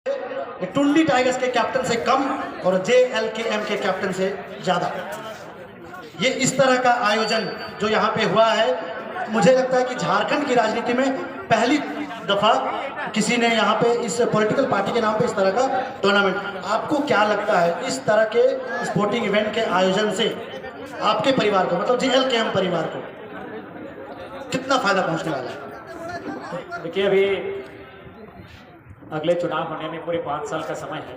Tundi tigers के captain से कम और JLKM के कैप्टन से ज्यादा। ये इस तरह का आयोजन जो यहाँ पे हुआ है, मुझे लगता है कि झारखंड की राजनीति में पहली दफा किसी ने यहाँ पे इस पॉलिटिकल पार्टी के नाम पे इस तरह का टूर्नामेंट। आपको क्या लगता है इस तरह के स्पोर्टिंग इवेंट के आयोजन से आपके परिवार को, मतलब JLKM परिवार को कितना फायदा पहुंचने वाला है? देखिए, अभी अगले चुनाव होने में पूरे 5 साल का समय है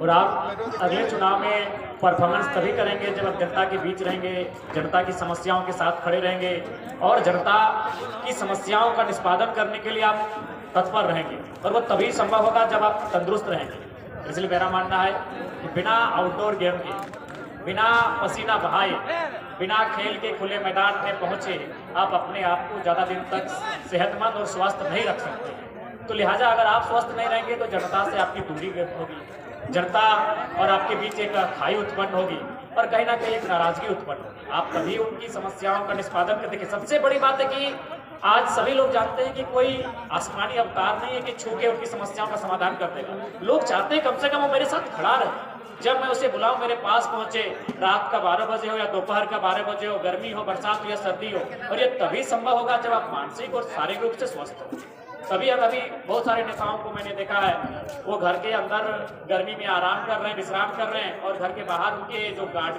और आप अगले चुनाव में परफॉर्मेंस तभी करेंगे जब आप जनता के बीच रहेंगे, जनता की समस्याओं के साथ खड़े रहेंगे और जनता की समस्याओं का निष्पादन करने के लिए आप तत्पर रहेंगे। और वो तभी संभव होगा जब आप तंदुरुस्त रहेंगे। इसलिए मेरा मानना है कि बिना आउटडोर गेम के, बिना पसीना बहाए, बिना खेल के खुले मैदान में पहुंचे आप अपने आप को ज़्यादा दिन तक सेहतमंद और स्वस्थ नहीं रख सकते हैं। तो लिहाजा अगर आप स्वस्थ नहीं रहेंगे तो जनता से आपकी दूरी होगी, जनता और आपके बीच एक खाई उत्पन्न होगी और कहीं ना कहीं एक नाराजगी उत्पन्न होगी। आप तभी उनकी समस्याओं का निष्पादन कर देखिए। सबसे बड़ी बात है कि आज सभी लोग जानते हैं कि कोई आसमानी अवतार नहीं है कि छू के उनकी समस्याओं का समाधान कर देगा। लोग चाहते हैं कम से कम वो मेरे साथ खड़ा रहे। जब मैं उसे बुलाऊं, मेरे पास पहुंचे, रात का 12 बजे हो या दोपहर का 12 बजे हो, गर्मी हो, बरसात हो या सर्दी हो, और ये तभी संभव होगा जब आप मानसिक और शारीरिक रूप से स्वस्थ हो। तभी अभी बहुत सारे नेताओं को मैंने देखा है, वो घर के अंदर गर्मी में आराम कर रहे हैं, विश्राम कर रहे हैं और घर के बाहर उनके जो गार्ड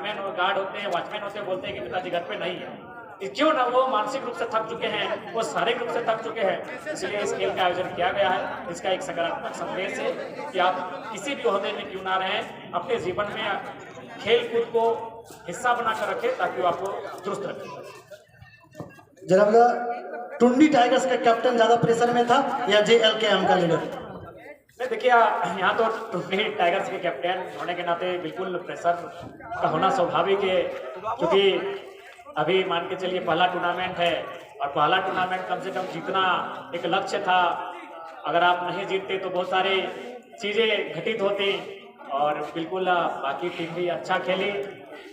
होते हैं, वॉचमैन होते हैं, बोलते हैं कि पिताजी घर पे नहीं है। क्यों ना, वो मानसिक रूप से थक चुके हैं, वो शारीरिक रूप से थक चुके हैं। इसलिए इस खेल का आयोजन किया गया है। इसका एक सकारात्मक संदेश है कि आप किसी भी ओहदे में क्यों ना रहें, अपने जीवन में खेल कूद को हिस्सा बनाकर रखें ताकि वो आपको दुरुस्त रखें। जनाब, टुंडी टाइगर्स का कैप्टन ज्यादा प्रेशर में था या JLKM का लीडर? देखिए, यहाँ तो टुंडी टाइगर्स के कैप्टन होने के नाते बिल्कुल प्रेशर का होना स्वाभाविक है, क्योंकि अभी मान के चलिए पहला टूर्नामेंट है और पहला टूर्नामेंट कम से कम जीतना एक लक्ष्य था। अगर आप नहीं जीतते तो बहुत सारी चीज़ें घटित होती और बिल्कुल बाकी टीम भी अच्छा खेली,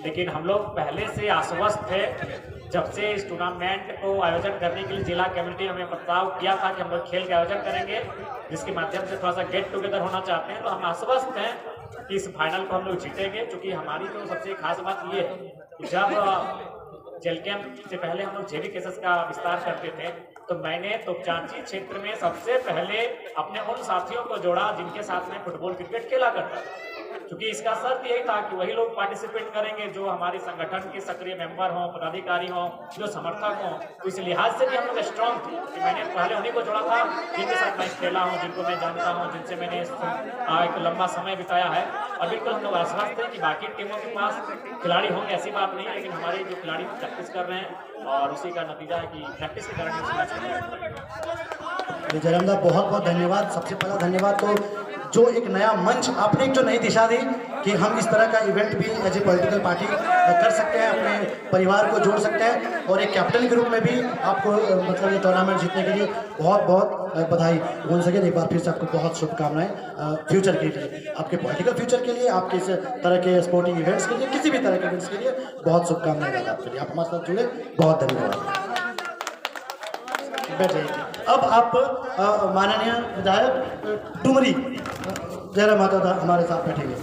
लेकिन हम लोग पहले से आश्वस्त थे। जब से इस टूर्नामेंट को आयोजन करने के लिए जिला कमेटी ने हमें प्रस्ताव किया था कि हम लोग खेल का आयोजन करेंगे, जिसके माध्यम से थोड़ा सा गेट टुगेदर होना चाहते हैं, तो हम आश्वस्त हैं कि इस फाइनल को हम लोग जीतेंगे। क्योंकि हमारी तो सबसे खास बात ये है कि जब JLKM से पहले हम लोग JV केसेस का विस्तार करते थे, तो मैंने तोपचांची क्षेत्र में सबसे पहले अपने उन साथियों को जोड़ा जिनके साथ में फुटबॉल क्रिकेट खेला करता था। क्योंकि इसका शर्त यही था कि वही लोग पार्टिसिपेट करेंगे जो हमारे संगठन के सक्रिय मेंबर हों, पदाधिकारी हों, जो समर्थक हों। तो इस लिहाज से भी हम लोग स्ट्रॉन्ग थे कि मैंने पहले उन्हीं को जोड़ा था जिनके साथ मैं खेला हूँ, जिनको मैं जानता हूँ, जिनसे मैंने एक लंबा समय बिताया है। और बिल्कुल हम लोग आश्वस्त हैं कि बाकी टीमों के पास खिलाड़ी होंगे, ऐसी बात नहीं है, लेकिन हमारे जो खिलाड़ी प्रैक्टिस कर रहे हैं और उसी का नतीजा है कि प्रैक्टिस के कारण जयराम, बहुत बहुत धन्यवाद। सबसे पहला धन्यवाद तो जो एक नया मंच आपने, एक जो नई दिशा दी कि हम इस तरह का इवेंट भी एज ए पॉलिटिकल पार्टी कर सकते हैं, अपने परिवार को जोड़ सकते हैं और एक कैप्टन के रूप में भी आपको मतलब ये टूर्नामेंट जीतने के लिए बहुत बहुत बधाई। वन सेकेंड एक बार फिर से आपको बहुत शुभकामनाएं फ्यूचर के लिए, आपके पॉलिटिकल फ्यूचर के लिए, आपके इस तरह के स्पोर्टिंग इवेंट्स के लिए, किसी भी तरह के इवेंट्स के लिए बहुत शुभकामनाएं आपके लिए। आप हमारे साथ जुड़े, बहुत धन्यवाद। बैठ जाइए। अब आप माननीय विधायक डुमरी जयराम माता हमारे साथ बैठेंगे।